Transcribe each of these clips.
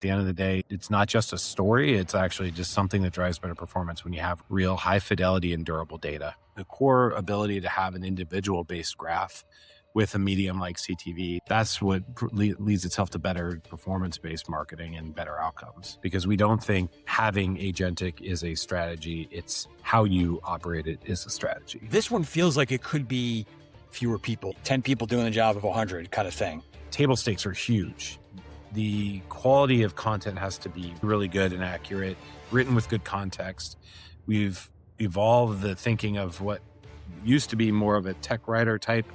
At the end of the day, it's not just a story. It's actually just something that drives better performance when you have real high fidelity and durable data. The core ability to have an individual-based graph with a medium like CTV, that's what leads itself to better performance-based marketing and better outcomes. Because we don't think having agentic is a strategy. It's how you operate it is a strategy. This one feels like it could be fewer people, 10 people doing the job of 100 kind of thing. Table stakes are huge. The quality of content has to be really good and accurate, written with good context. We've evolved the thinking of what used to be more of a tech writer type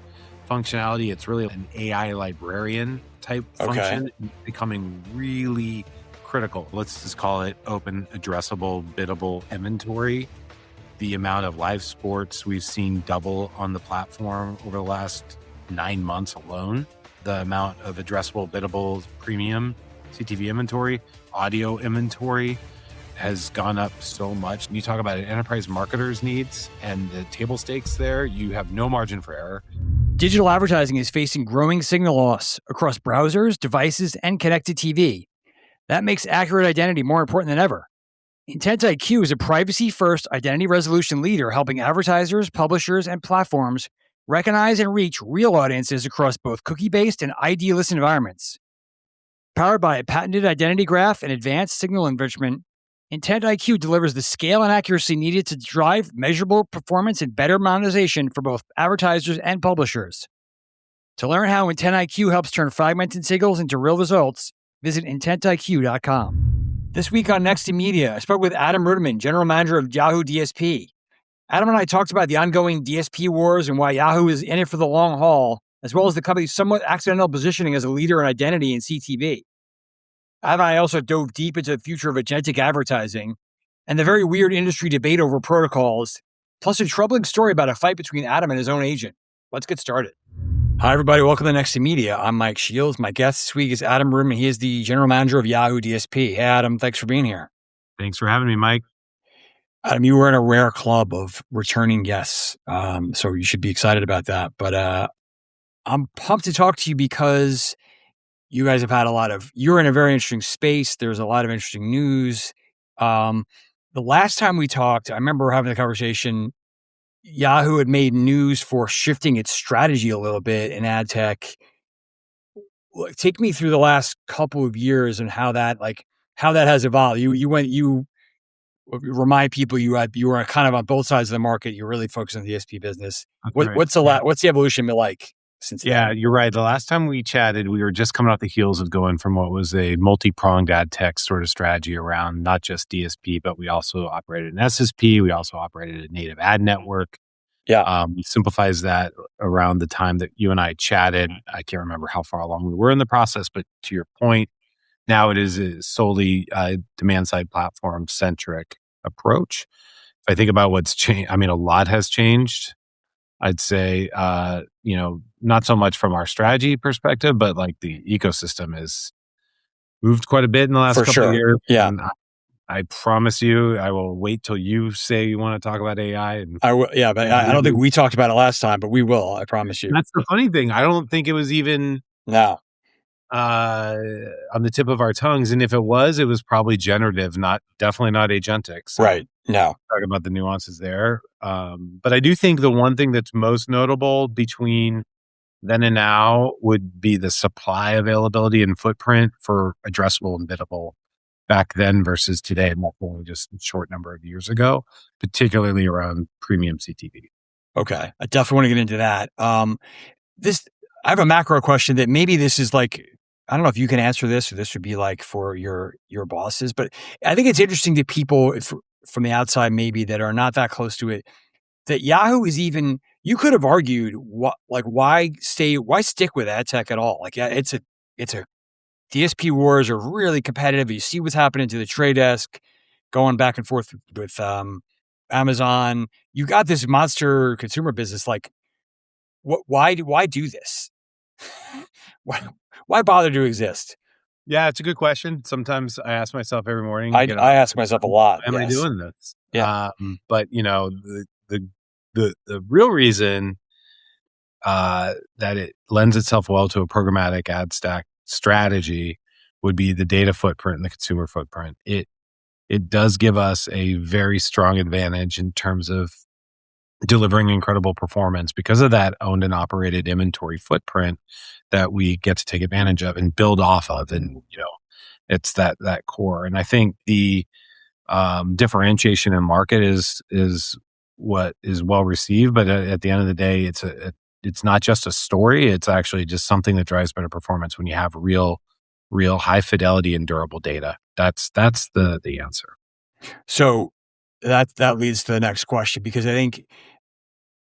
functionality. It's really an AI librarian type function, becoming really critical. Let's just call it open, addressable, biddable inventory. The amount of live sports we've seen double on the platform over the last 9 months alone. The amount of addressable, biddable, premium CTV inventory, audio inventory has gone up so much. You talk about an enterprise marketer's needs and the table stakes there, you have no margin for error. Digital advertising is facing growing signal loss across browsers, devices, and connected TV. That makes accurate identity more important than ever. IntentIQ is a privacy-first identity resolution leader helping advertisers, publishers, and platforms recognize and reach real audiences across both cookie-based and ID-less environments. Powered by a patented identity graph and advanced signal enrichment, IntentIQ delivers the scale and accuracy needed to drive measurable performance and better monetization for both advertisers and publishers. To learn how IntentIQ helps turn fragmented signals into real results, visit IntentIQ.com. This week on Next in Media, I spoke with Adam Roodman, General Manager of Yahoo DSP. Adam and I talked about the ongoing DSP wars and why Yahoo is in it for the long haul, as well as the company's somewhat accidental positioning as a leader in identity in CTV. Adam and I also dove deep into the future of agentic advertising and the very weird industry debate over protocols, plus a troubling story about a fight between Adam and his own agent. Let's get started. Hi, everybody. Welcome to Next in Media. I'm Mike Shields. My guest this week is Adam Roodman. He is the General Manager of Yahoo DSP. Hey, Adam. Thanks for being here. Thanks for having me, Mike. Adam, you were in a rare club of returning guests, so you should be excited about that. But I'm pumped to talk to you because you guys have had you're in a very interesting space. There's a lot of interesting news. The last time we talked, I remember having a conversation. Yahoo had made news for shifting its strategy a little bit in ad tech. Take me through the last couple of years and how that has evolved. You remind people you were kind of on both sides of the market. You're really focused on the DSP business. What's the evolution been like since then? Yeah, you're right. The last time we chatted, we were just coming off the heels of going from what was a multi-pronged ad tech sort of strategy around not just DSP, but we also operated an SSP. We also operated a native ad network. Yeah. Simplifies that around the time that you and I chatted. I can't remember how far along we were in the process, but to your point, now it is a solely demand-side platform-centric approach. If I think about what's changed, I mean, a lot has changed. I'd say, not so much from our strategy perspective, but like the ecosystem has moved quite a bit in the last couple of years. Yeah. And I promise you, I will wait till you say you want to talk about AI. And I will. Yeah, but I don't think we talked about it last time, but we will. I promise you. That's the funny thing. I don't think it was even on the tip of our tongues, and if it was probably generative, definitely not agentic. So right. No. Talk about the nuances there. But I do think the one thing that's most notable between then and now would be the supply availability and footprint for addressable and biddable back then versus today, and only just a short number of years ago, particularly around premium CTV. Okay. I definitely want to get into that. I have a macro question that maybe this is like, I don't know if you can answer this or this would be like for your bosses, but I think it's interesting to people from the outside maybe that are not that close to it, that Yahoo is even, you could have argued why stick with ad tech at all? Like, yeah, it's a DSP wars are really competitive. You see what's happening to the Trade Desk, going back and forth with Amazon. You got this monster consumer business. Like, why do this? Why bother to exist? Yeah, it's a good question. Sometimes I ask myself every morning. I ask myself a lot. Why am I doing this? Yeah. But the real reason that it lends itself well to a programmatic ad stack strategy would be the data footprint and the consumer footprint. It does give us a very strong advantage in terms of delivering incredible performance because of that owned and operated inventory footprint that we get to take advantage of and build off of. And, it's that core. And I think the differentiation in market is what is well received, but at the end of the day, it's not just a story. It's actually just something that drives better performance when you have real high fidelity and durable data. That's the answer. So that leads to the next question, because I think,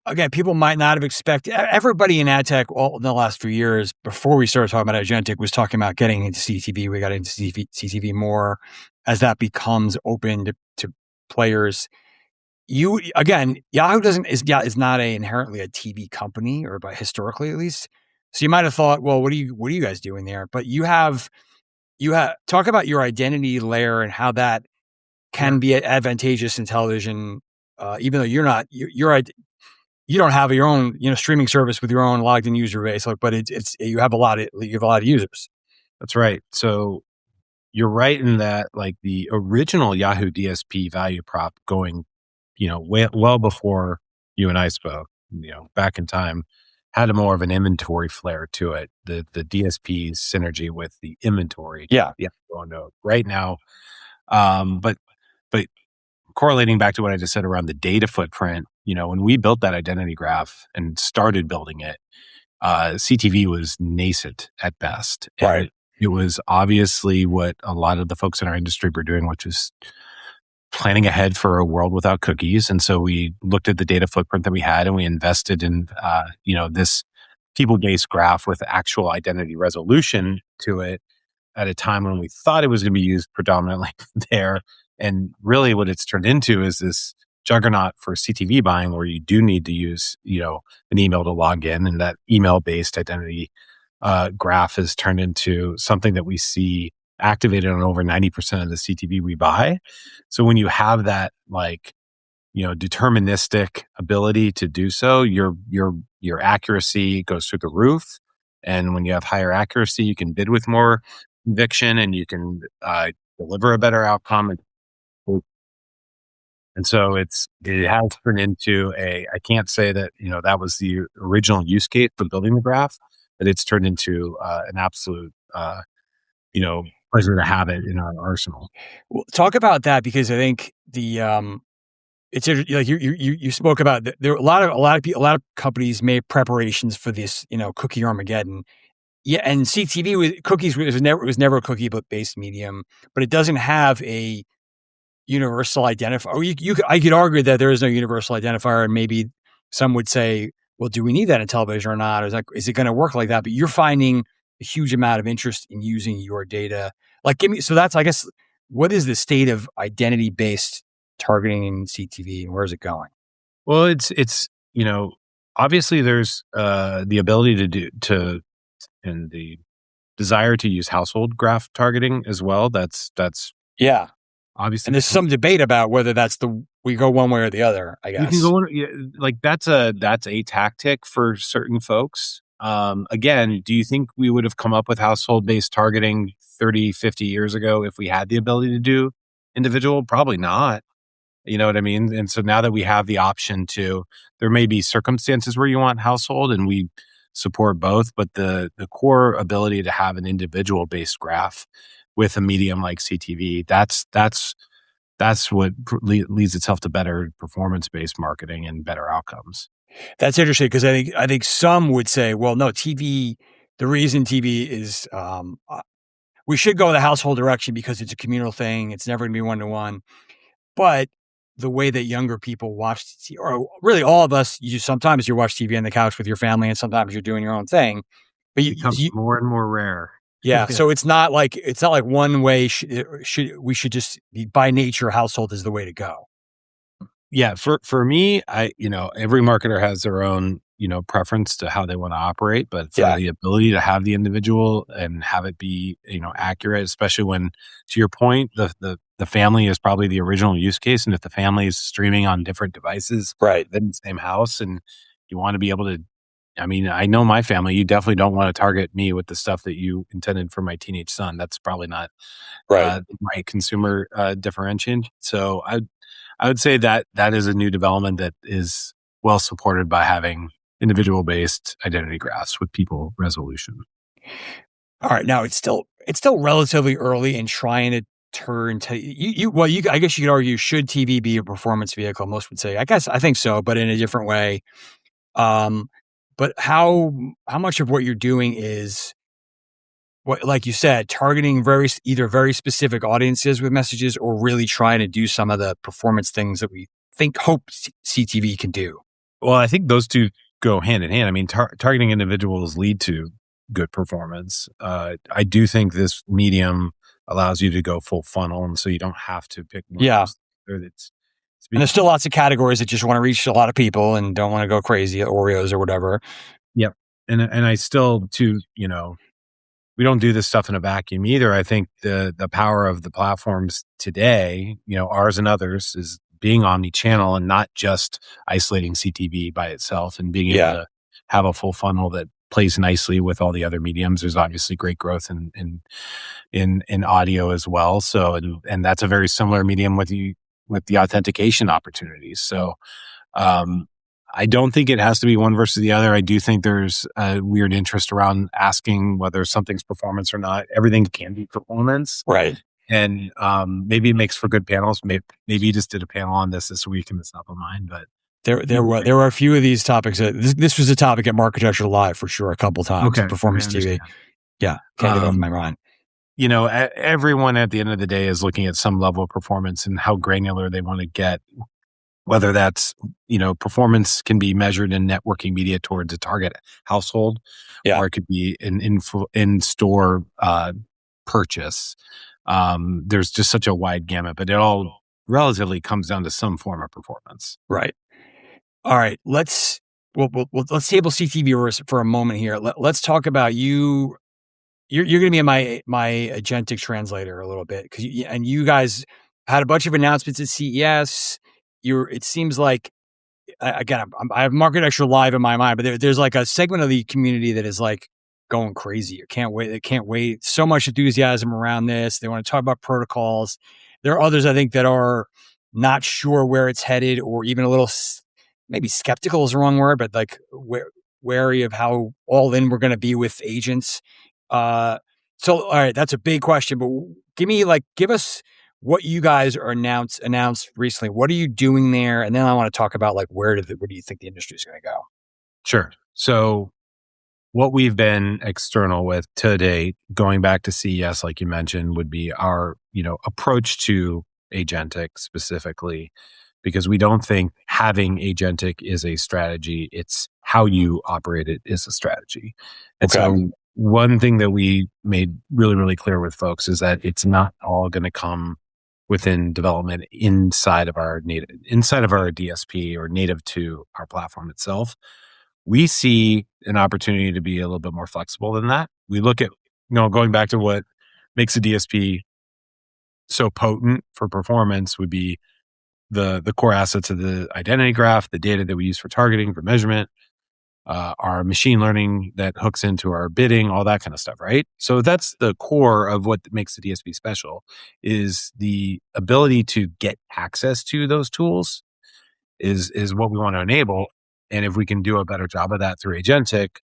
again, people might not have expected, everybody in ad tech all in the last few years, before we started talking about agentic, was talking about getting into CTV. We got into CTV more as that becomes open to players. Yahoo is not inherently a TV company, or by historically at least. So you might have thought, well, what are you guys doing there? But you have talk about your identity layer and how that can be advantageous in television, even though you don't have your own streaming service with your own logged in user base, but you have a lot of users. That's right. So you're right in that, like, the original Yahoo DSP value prop going, well before you and I spoke, back in time, had more of an inventory flair to it. The DSP's synergy with the inventory. Yeah. Right now. But correlating back to what I just said around the data footprint, when we built that identity graph and started building it, CTV was nascent at best. Right. It was obviously what a lot of the folks in our industry were doing, which was planning ahead for a world without cookies. And so we looked at the data footprint that we had, and we invested in, this people-based graph with actual identity resolution to it at a time when we thought it was going to be used predominantly there. And really what it's turned into is this juggernaut for CTV buying, where you do need to use, an email to log in. And that email-based identity graph has turned into something that we see activated on over 90% of the CTV we buy. So when you have that, deterministic ability to do so, your accuracy goes through the roof. And when you have higher accuracy, you can bid with more conviction, and you can deliver a better outcome. And so it has turned into I can't say that, that was the original use case for building the graph, but it's turned into an absolute, pleasure to have it in our arsenal. Well, talk about that, because I think it's like you spoke about there. A lot of companies made preparations for this, cookie Armageddon. Yeah, and CTV with cookies was never a cookie based medium, but it doesn't have a universal identifier. I could argue that there is no universal identifier, and maybe some would say, well, do we need that in television or not? Or is it going to work like that? But you're finding a huge amount of interest in using your data. So that's, I guess, what is the state of identity-based targeting in CTV, and where is it going? Well, it's obviously there's the ability and the desire to use household graph targeting as well. That's yeah. Obviously, and there's some debate about whether we go one way or the other, I guess. You can go that's a tactic for certain folks. Again, do you think we would have come up with household-based targeting 30, 50 years ago if we had the ability to do individual? Probably not. You know what I mean? And so now that we have the option there may be circumstances where you want household, and we support both, but the core ability to have an individual-based graph with a medium like CTV, that's what leads itself to better performance-based marketing and better outcomes. That's interesting, because I think some would say, well, no, TV. The reason TV is we should go the household direction because it's a communal thing. It's never going to be one-to-one. But the way that younger people watch TV, or really all of us, sometimes you watch TV on the couch with your family, and sometimes you're doing your own thing. But it becomes more and more rare. Yeah, so it's not like one way. We should just be, by nature, household is the way to go. Yeah, for me, every marketer has their own preference to how they want to operate, but for the ability to have the individual and have it be accurate, especially when, to your point, the family is probably the original use case, and if the family is streaming on different devices, right, in the same house, and you want to be able to I mean, I know my family. You definitely don't want to target me with the stuff that you intended for my teenage son. That's probably not Right. my consumer differentiation. So I would say that that is a new development that is well supported by having individual based identity graphs with people resolution. All right. Now it's still relatively early in trying to turn to I guess you could argue, should TV be a performance vehicle? Most would say, I think so, but in a different way. Um, but how much of what you're doing is what, like you said, targeting either very specific audiences with messages, or really trying to do some of the performance things that we hope CTV can do? Well, I think those two go hand in hand. I mean, targeting individuals lead to good performance. I do think this medium allows you to go full funnel, and so you don't have to pick one. Yeah. It's And there's still lots of categories that just want to reach a lot of people and don't want to go crazy at Oreos or whatever. Yep. And I still too, we don't do this stuff in a vacuum either. I think the power of the platforms today, ours and others, is being omni-channel and not just isolating CTV by itself and being able to have a full funnel that plays nicely with all the other mediums. There's obviously great growth in audio as well. So, and that's a very similar medium with the authentication opportunities. So, I don't think it has to be one versus the other. I do think there's a weird interest around asking whether something's performance or not. Everything can be performance. Right. And maybe it makes for good panels. Maybe you just did a panel on this week and it's not on mine, but there were a few of these topics. This was a topic at Marketecture Live for sure a couple times. Okay. Performance TV. Yeah. Can't get off my mind. Everyone at the end of the day is looking at some level of performance and how granular they want to get. Whether that's, performance can be measured in networking media towards a target household, or it could be an in-store purchase. There's just such a wide gamut, but it all relatively comes down to some form of performance. Right. All right. Let's table CTV for a moment here. Let's talk about you. You're going to be my agentic translator a little bit, because you guys had a bunch of announcements at CES. It seems like, again, I have Marketecture Live in my mind, but there's like a segment of the community that is like going crazy. They can't wait. So much enthusiasm around this. They want to talk about protocols. There are others, I think, that are not sure where it's headed, or even a little, maybe skeptical is the wrong word, but like wary of how all in we're going to be with agents. So, all right, that's a big question, but give us what you guys are announced recently. What are you doing there? And then I want to talk about where do you think the industry is going to go? Sure. So what we've been external with to date, going back to CES, like you mentioned, would be our, approach to agentic specifically, because we don't think having agentic is a strategy. It's how you operate it is a strategy. And so one thing that we made really, really clear with folks is that it's not all going to come within development inside of our DSP or native to our platform itself. We see an opportunity to be a little bit more flexible than that. We look at, going back to what makes a DSP so potent for performance would be the core assets of the identity graph, the data that we use for targeting, for measurement, our machine learning that hooks into our bidding, all that kind of stuff, right? So that's the core of what makes the DSP special, is the ability to get access to those tools is what we want to enable. And if we can do a better job of that through agentic,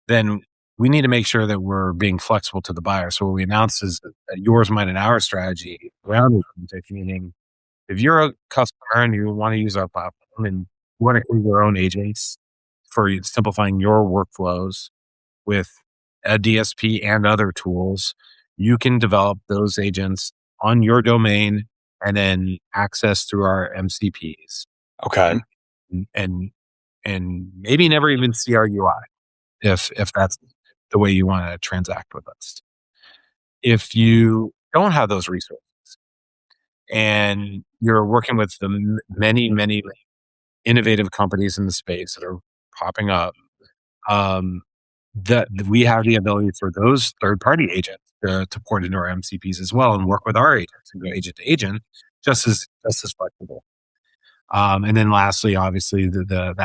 then we need to make sure that we're being flexible to the buyer. So what we announced is yours, mine, and our strategy around agentic, meaning if you're a customer and you want to use our platform and you want to create your own agents for simplifying your workflows with a DSP and other tools, you can develop those agents on your domain and then access through our MCPs. Okay. And maybe never even see our UI if that's the way you want to transact with us. If you don't have those resources and you're working with the many, many innovative companies in the space that are popping up, that we have the ability for those third-party agents to port into our MCPs as well and work with our agents and go agent to agent, just as flexible. And then lastly, obviously the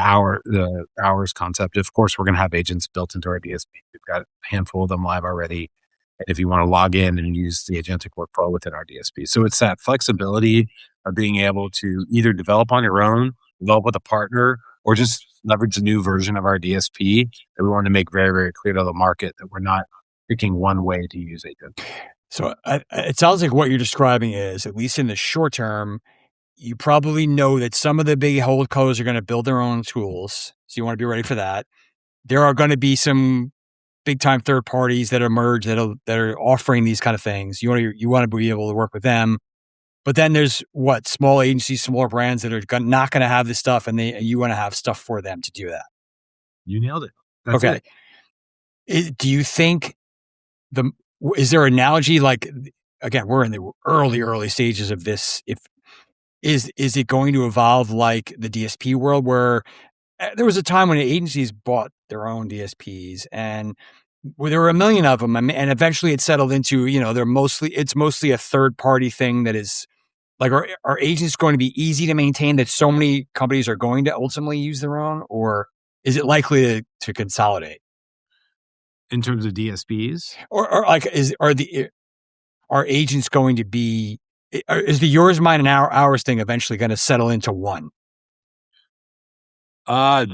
hours concept. Of course, we're going to have agents built into our DSP. We've got a handful of them live already. And if you want to log in and use the agentic workflow within our DSP. So it's that flexibility of being able to either develop on your own, develop with a partner, or just leverage a new version of our DSP that we want to make very, very clear to the market that we're not picking one way to use agents. So it sounds like what you're describing is, at least in the short term, you probably know that some of the big holdcos are going to build their own tools. So you want to be ready for that. There are going to be some big time third parties that emerge that are offering these kind of things. You want to be able to work with them. But then there's small agencies, smaller brands that are not going to have this stuff, and you want to have stuff for them to do that. You nailed it. That's okay. Do you think is there an analogy, like, again, we're in the early stages of this. Is it going to evolve like the DSP world, where there was a time when agencies bought their own DSPs and there were a million of them, and eventually it settled into, it's mostly a third party thing that is like, are agents going to be easy to maintain that so many companies are going to ultimately use their own, or is it likely to consolidate? In terms of DSPs? Or like, are agents going to be, is the yours, mine, and ours thing eventually going to settle into one? I'm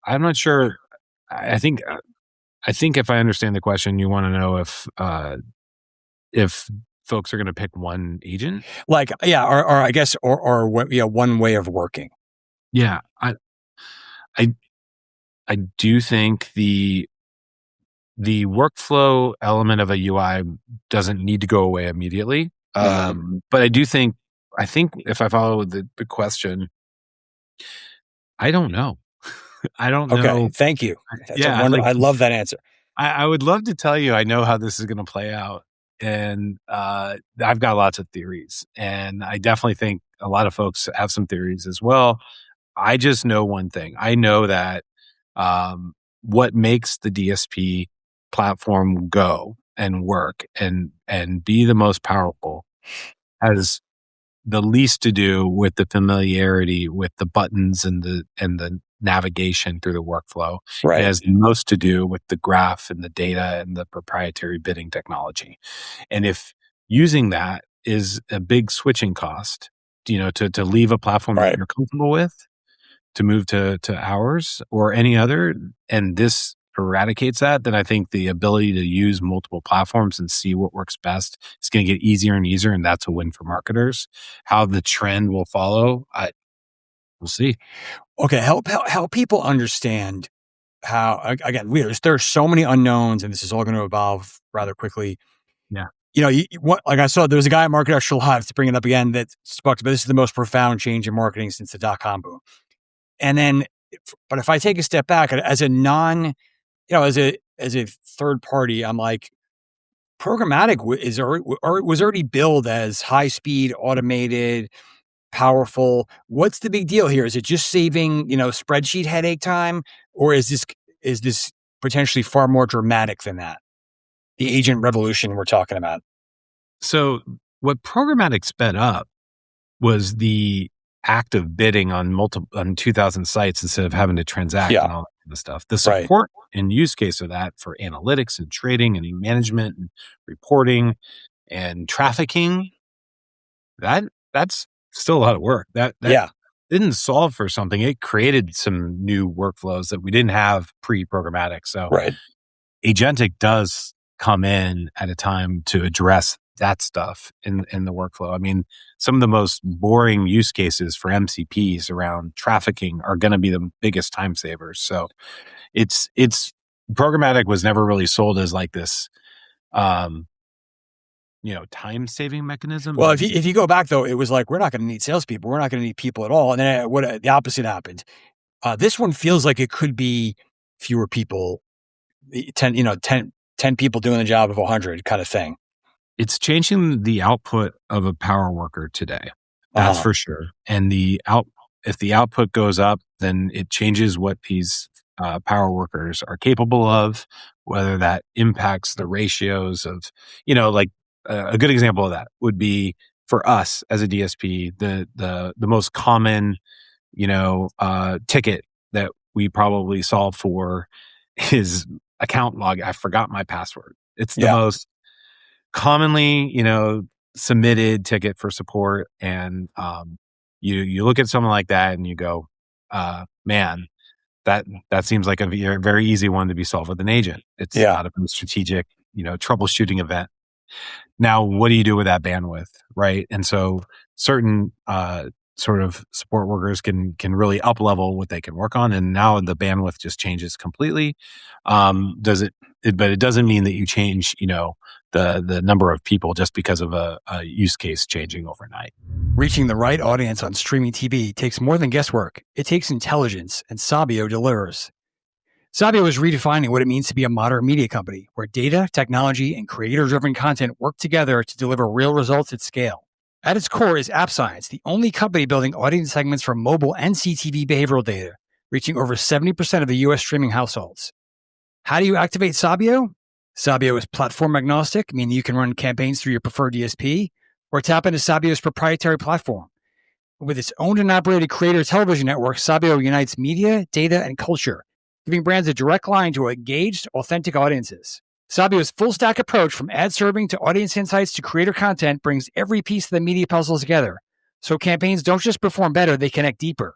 not sure. I think if I understand the question, you want to know if folks are going to pick one agent, like, yeah, or I guess, or one way of working. Yeah, I do think the workflow element of a UI doesn't need to go away immediately. But I think if I follow the question, I don't know. I don't know. Okay, thank you. I love that answer. I would love to tell you I know how this is going to play out. And I've got lots of theories. And I definitely think a lot of folks have some theories as well. I just know one thing. I know that what makes the DSP platform go and work and be the most powerful has the least to do with the familiarity with the buttons and the navigation through the workflow. Right. It has the most to do with the graph and the data and the proprietary bidding technology. And if using that is a big switching cost, to leave a platform that you're comfortable with, to move to ours or any other, and this eradicates that, then I think the ability to use multiple platforms and see what works best is going to get easier and easier, and that's a win for marketers. How the trend will follow, we'll see. Okay, help people understand how, again, there's so many unknowns, and this is all going to evolve rather quickly. Yeah. Like I saw, there was a guy at Market Extra Live, to bring it up again, that spoke about this is the most profound change in marketing since the .com boom. And then, but if I take a step back as a as a third party, I'm like, programmatic was already billed as high speed, automated, powerful. What's the big deal here? Is it just saving, spreadsheet headache time, or is this potentially far more dramatic than that? The agent revolution we're talking about. So what programmatic sped up was the act of bidding on 2,000 sites instead of having to transact and all that kind of stuff. The support and use case of that for analytics and trading and management and reporting and trafficking, that's still a lot of work. That didn't solve for something. It created some new workflows that we didn't have pre-programmatic. So agentic does come in at a time to address that stuff in the workflow. I mean, some of the most boring use cases for MCPs around trafficking are going to be the biggest time savers. So it's programmatic was never really sold as like this, time saving mechanism. Well, if you go back though, it was like, we're not going to need salespeople. We're not going to need people at all. And then the opposite happened. This one feels like it could be fewer people, 10 people doing the job of 100 kind of thing. It's changing the output of a power worker today. That's for sure. And if the output goes up, then it changes what these power workers are capable of, whether that impacts the ratios of, a good example of that would be for us as a DSP, the most common ticket that we probably solve for is account log. I forgot my password. It's the most commonly, submitted ticket for support. And you look at someone like that and you go, man, that seems like a very easy one to be solved with an agent. It's not a strategic, troubleshooting event. Now, what do you do with that bandwidth, right? And so certain sort of support workers can really up level what they can work on, and now the bandwidth just changes completely. But it doesn't mean that you change, the number of people just because of a use case changing overnight. Reaching the right audience on streaming TV takes more than guesswork. It takes intelligence, and Sabio delivers. Sabio is redefining what it means to be a modern media company, where data, technology, and creator-driven content work together to deliver real results at scale. At its core is App Science, the only company building audience segments for mobile and CTV behavioral data, reaching over 70% of the U.S. streaming households. How do you activate Sabio? Sabio is platform agnostic, meaning you can run campaigns through your preferred DSP, or tap into Sabio's proprietary platform. With its owned and operated creator television network, Sabio unites media, data, and culture, giving brands a direct line to engaged, authentic audiences. Sabio's full-stack approach from ad serving to audience insights to creator content brings every piece of the media puzzle together. So campaigns don't just perform better, they connect deeper.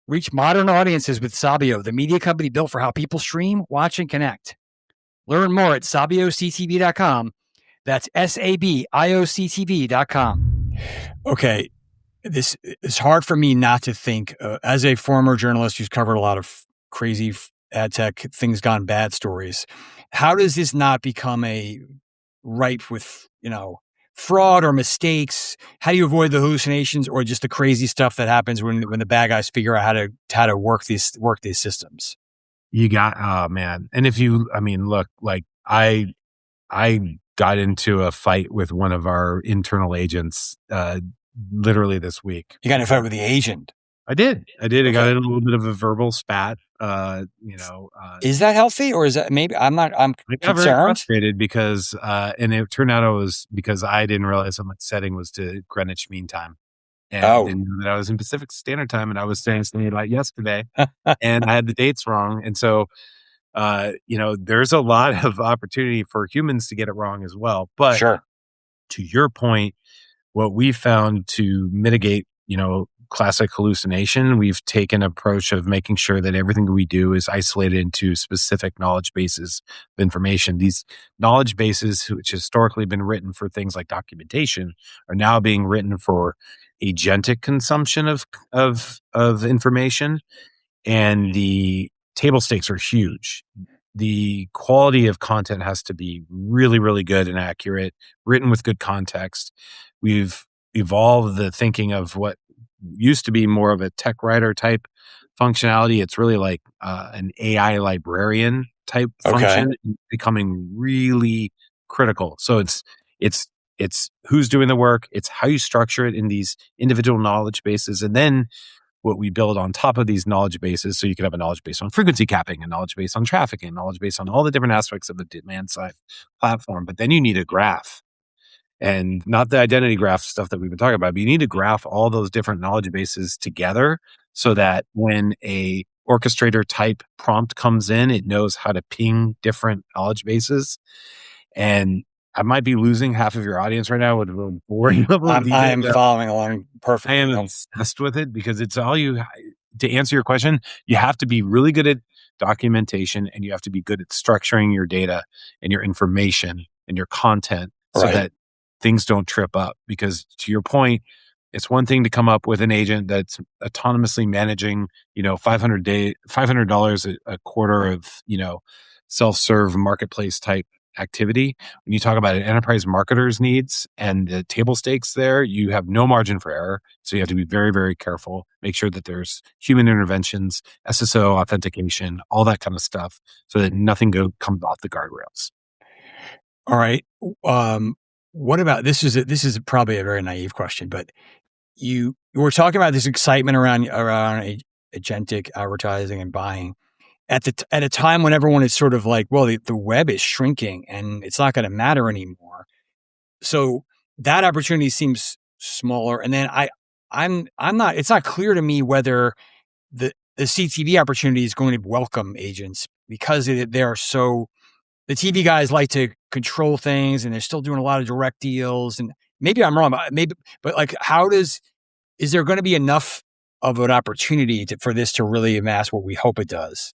Reach modern audiences with Sabio, the media company built for how people stream, watch, and connect. Learn more at sabioctv.com. That's SABIOCTV.com. Okay, this is hard for me not to think, as a former journalist who's covered a lot of crazy ad tech, things gone bad stories. How does this not become a ripe with, fraud or mistakes? How do you avoid the hallucinations or just the crazy stuff that happens when the bad guys figure out how to work these systems? You got, man. And look, like I got into a fight with one of our internal agents, literally this week. You got in a fight with the agent? I did. Okay. I got in a little bit of a verbal spat. Is that healthy, or is that maybe I'm got concerned? very frustrated because, and it turned out it was because I didn't realize that my setting was to Greenwich Mean Time. And I didn't know that I was in Pacific Standard Time, and I was saying something like yesterday, and I had the dates wrong. And so, there's a lot of opportunity for humans to get it wrong as well. But sure, to your point, what we found to mitigate, classic hallucination, we've taken an approach of making sure that everything we do is isolated into specific knowledge bases of information. These knowledge bases, which historically been written for things like documentation, are now being written for agentic consumption of information. And the table stakes are huge. The quality of content has to be really, really good and accurate, written with good context. We've evolved the thinking of what used to be more of a tech writer type functionality. It's really like an AI librarian type function, becoming really critical. So it's who's doing the work. It's how you structure it in these individual knowledge bases. And then what we build on top of these knowledge bases. So you can have a knowledge base on frequency capping, a knowledge base on trafficking, knowledge base on all the different aspects of the demand side platform. But then you need a graph. And not the identity graph stuff that we've been talking about, but you need to graph all those different knowledge bases together so that when a orchestrator type prompt comes in, it knows how to ping different knowledge bases. And I might be losing half of your audience right now with a boring level of detail. I am following along perfectly. I am obsessed with it because it's all to answer your question, you have to be really good at documentation and you have to be good at structuring your data and your information and your content so that things don't trip up. Because to your point, it's one thing to come up with an agent that's autonomously managing, $500 a quarter of, self-serve marketplace type activity. When you talk about an enterprise marketer's needs and the table stakes there, you have no margin for error. So you have to be very, very careful, make sure that there's human interventions, SSO authentication, all that kind of stuff so that nothing comes off the guardrails. All right. What about this? Is probably a very naive question, but you were talking about this excitement around agentic advertising and buying at a time when everyone is sort of like, well, the web is shrinking and it's not going to matter anymore. So that opportunity seems smaller. And then it's not clear to me whether the CTV opportunity is going to welcome agents because they are so, the TV guys like to control things and they're still doing a lot of direct deals. And maybe I'm wrong, but like, is there going to be enough of an opportunity for this to really amass what we hope it does?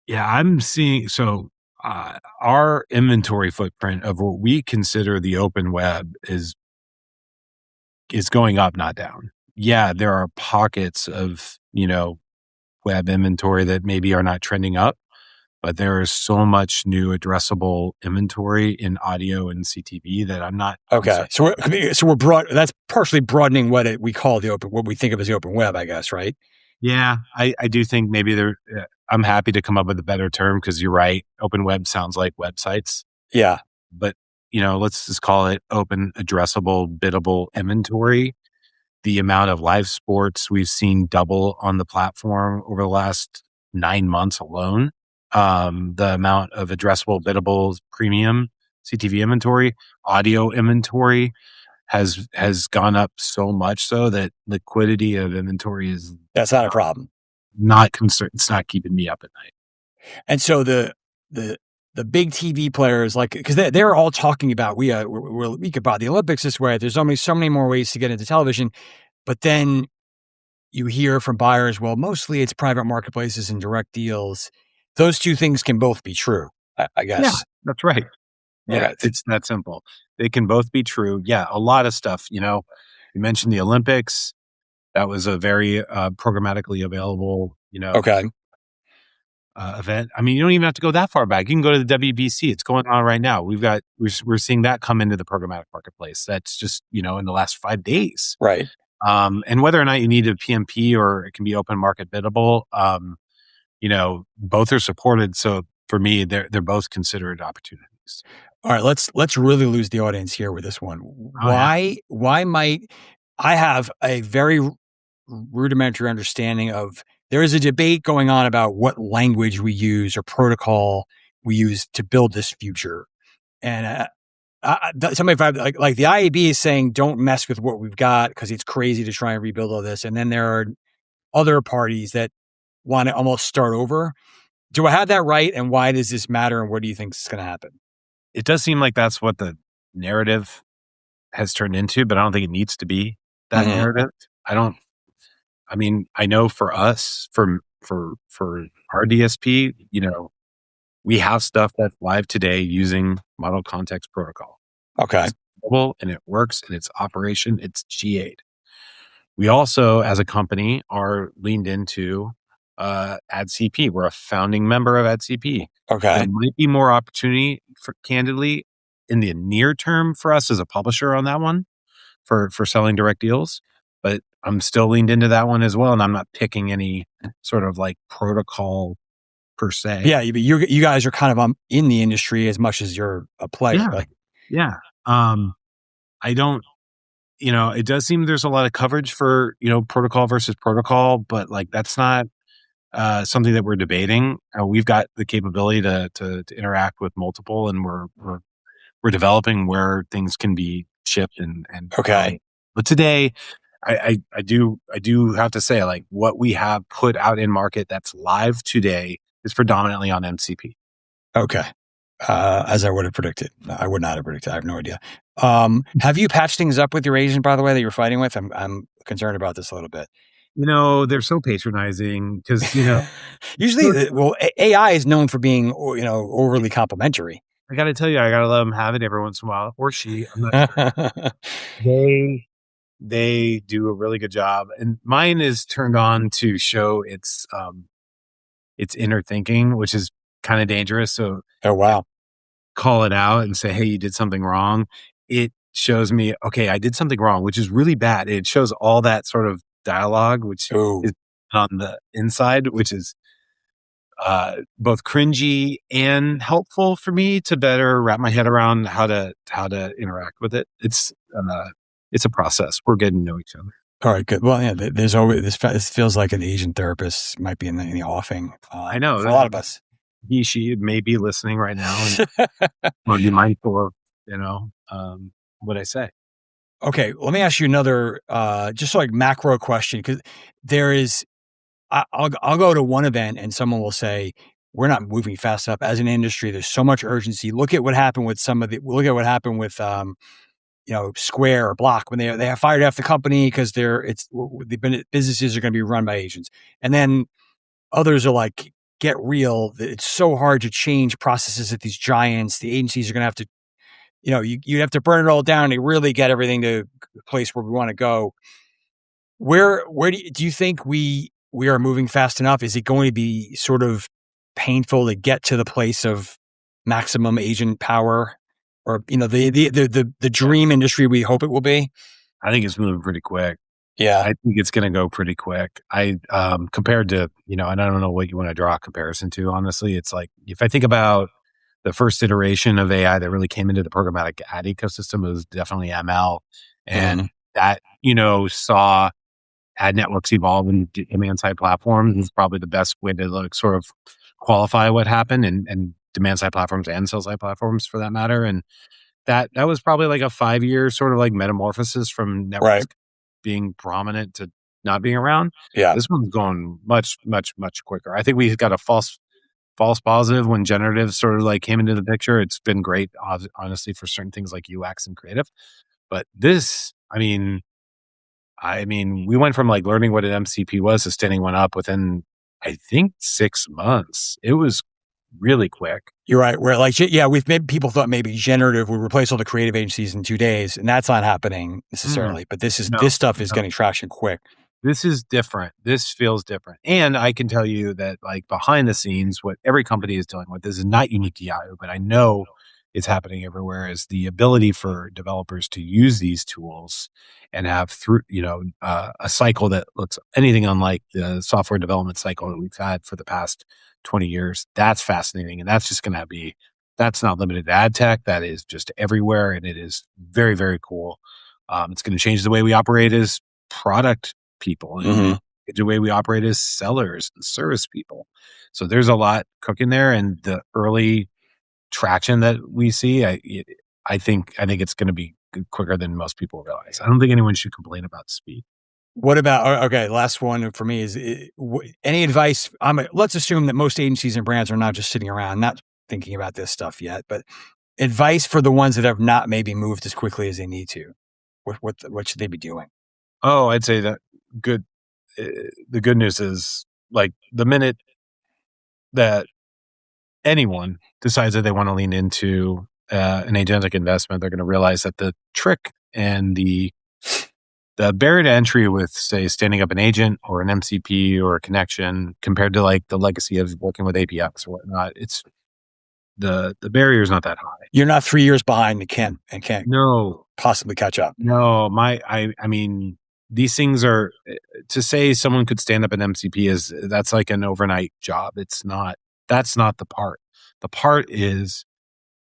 Yeah, I'm seeing, our inventory footprint of what we consider the open web is going up, not down. Yeah, there are pockets of, web inventory that maybe are not trending up, but there is so much new addressable inventory in audio and CTV that I'm not. Okay. So we're that's partially broadening what we call what we think of as the open web, I guess, right? Yeah, I do think maybe I'm happy to come up with a better term because you're right. Open web sounds like websites. Yeah. But, let's just call it open, addressable, biddable inventory. The amount of live sports we've seen double on the platform over the last 9 months alone. The amount of addressable, biddable, premium CTV inventory, audio inventory has gone up so much so that liquidity of inventory that's not a problem. Not concerned. It's not keeping me up at night. And so the big TV players, like, because they're all talking about we could buy the Olympics this way. There's so many more ways to get into television, but then you hear from buyers, well, mostly it's private marketplaces and direct deals. Those two things can both be true, I guess. Yeah, that's right. Yeah, okay. It's that simple. They can both be true. Yeah, a lot of stuff. You mentioned the Olympics. That was a very programmatically available, okay. Event. I mean, you don't even have to go that far back. You can go to the WBC. It's going on right now. We're seeing that come into the programmatic marketplace. That's just, in the last 5 days. Right. And whether or not you need a PMP or it can be open market biddable, both are supported. So for me, they're both considered opportunities. All right, let's really lose the audience here with this one. Why might I have a very rudimentary understanding of, there is a debate going on about what language we use or protocol we use to build this future. And like the IAB is saying, don't mess with what we've got because it's crazy to try and rebuild all this. And then there are other parties that want to almost start over. Do I have that right? And why does this matter? And what do you think is going to happen? It does seem like that's what the narrative has turned into, but I don't think it needs to be that narrative. I know for us, for our DSP, we have stuff that's live today using model context protocol. Okay. It's available and it works and it's operation. It's GA'd. We also, as a company, are leaned into AdCP. We're a founding member of AdCP. Okay. There might be more opportunity candidly in the near term for us as a publisher on that one for selling direct deals. But I'm still leaned into that one as well. And I'm not picking any sort of like protocol per se. Yeah. But you guys are kind of in the industry as much as you're a player. Yeah. I don't, it does seem there's a lot of coverage for, protocol versus protocol, but like, that's not something that we're debating. We've got the capability to interact with multiple, and we're developing where things can be shipped and okay. But today, I do have to say, like, what we have put out in market that's live today is predominantly on MCP. Okay. As I would have predicted. I would not have predicted. I have no idea. Have you patched things up with your agent, by the way, that you're fighting with? I'm concerned about this a little bit. They're so patronizing because, usually, AI is known for being, overly complimentary. I got to tell you, I got to let them have it every once in a while, or she. I'm not sure. They do a really good job, and mine is turned on to show its inner thinking, which is kind of dangerous. So, oh wow, call it out and say, "Hey, you did something wrong." It shows me, okay, I did something wrong, which is really bad. It shows all that sort of dialogue, which is on the inside, which is both cringy and helpful for me to better wrap my head around how to interact with it. It's a process. We're getting to know each other. All right, good. Well, yeah, there's always this feels like an Agent therapist might be in the offing. I know for a lot of us. She may be listening right now and be mindful of what I say. Okay, let me ask you another, just like macro question, because there is, I'll go to one event and someone will say, "We're not moving fast enough as an industry. There's so much urgency. Look at what happened with Square or Block when they have fired half the company because businesses are going to be run by agents." And then others are like, "Get real. It's so hard to change processes at these giants. The agencies are going to have to, you have to burn it all down to really get everything to a place where we want to go." Where do you think we are moving fast enough? Is it going to be sort of painful to get to the place of maximum agent power, or the dream industry we hope it will be? I think it's moving pretty quick. Yeah. I think it's going to go pretty quick. Compared to, and I don't know what you want to draw a comparison to, honestly. It's like, if I think about the first iteration of AI that really came into the programmatic ad ecosystem, it was definitely ML. And that, saw ad networks evolve and demand side platforms is probably the best way to sort of qualify what happened, and demand side platforms and sell side platforms for that matter. And that was probably like a 5-year sort of like metamorphosis from networks being prominent to not being around. Yeah. This one's going much, much, much quicker. I think we got a false positive when generative sort of like came into the picture. It's been great, honestly, for certain things like UX and creative. But this, we went from like learning what an MCP was to standing one up within, I think, 6 months. It was really quick. You're right. People thought maybe generative would replace all the creative agencies in 2 days, and that's not happening necessarily. But this stuff is getting traction quick. This is different. This feels different. And I can tell you that, like, behind the scenes, what every company is dealing with, this is not unique to Yahoo, but I know it's happening everywhere, is the ability for developers to use these tools and have a cycle that looks anything unlike the software development cycle that we've had for the past 20 years. That's fascinating. And that's just going to that's not limited to ad tech. That is just everywhere. And it is very, very cool. It's going to change the way we operate as product people and the way we operate as sellers and service people. So there's a lot cooking there, and the early traction that we see, I think it's going to be quicker than most people realize. I don't think anyone should complain about speed. What about, okay, last one for me is any advice? Let's assume that most agencies and brands are not just sitting around, not thinking about this stuff yet, but advice for the ones that have not maybe moved as quickly as they need to. What should they be doing? Oh, I'd say that the good news is, like, the minute that anyone decides that they want to lean into an agentic investment, they're going to realize that the trick and the barrier to entry with, say, standing up an agent or an MCP or a connection compared to like the legacy of working with APX or whatnot, it's the barrier is not that high. You're not 3 years behind and can't possibly catch up. No, these things are, to say someone could stand up an MCP that's like an overnight job. That's not the part. The part is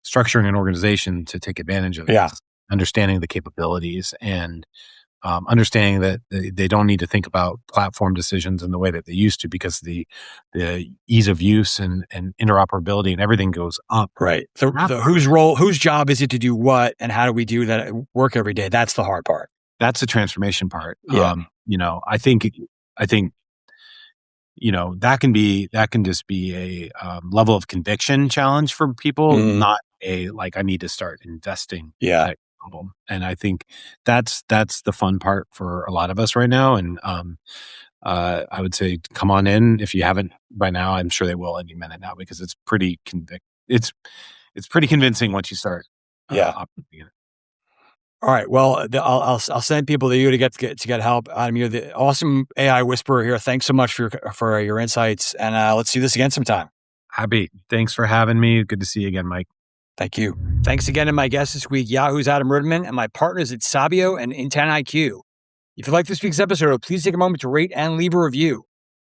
structuring an organization to take advantage of this, understanding the capabilities, and understanding that they don't need to think about platform decisions in the way that they used to, because the ease of use and interoperability and everything goes up. Right. Whose job is it to do what, and how do we do that at work every day? That's the hard part. That's the transformation part. Yeah. I think that can just be a level of conviction challenge for people, not a like, I need to start investing. Yeah. Problem. And I think that's the fun part for a lot of us right now. And I would say, come on in if you haven't by now. I'm sure they will any minute now, because it's pretty it's pretty convincing once you start. Operating in it. All right. Well, I'll send people to you to get help. Adam, you're the awesome AI whisperer here. Thanks so much for your insights, and let's do this again sometime. Happy. Thanks for having me. Good to see you again, Mike. Thank you. Thanks again to my guest this week, Yahoo's Adam Roodman, and my partners at Sabio and IntentIQ. If you like this week's episode, please take a moment to rate and leave a review.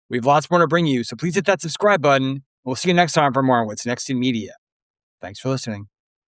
We have lots more to bring you, so please hit that subscribe button. We'll see you next time for more on what's next in media. Thanks for listening.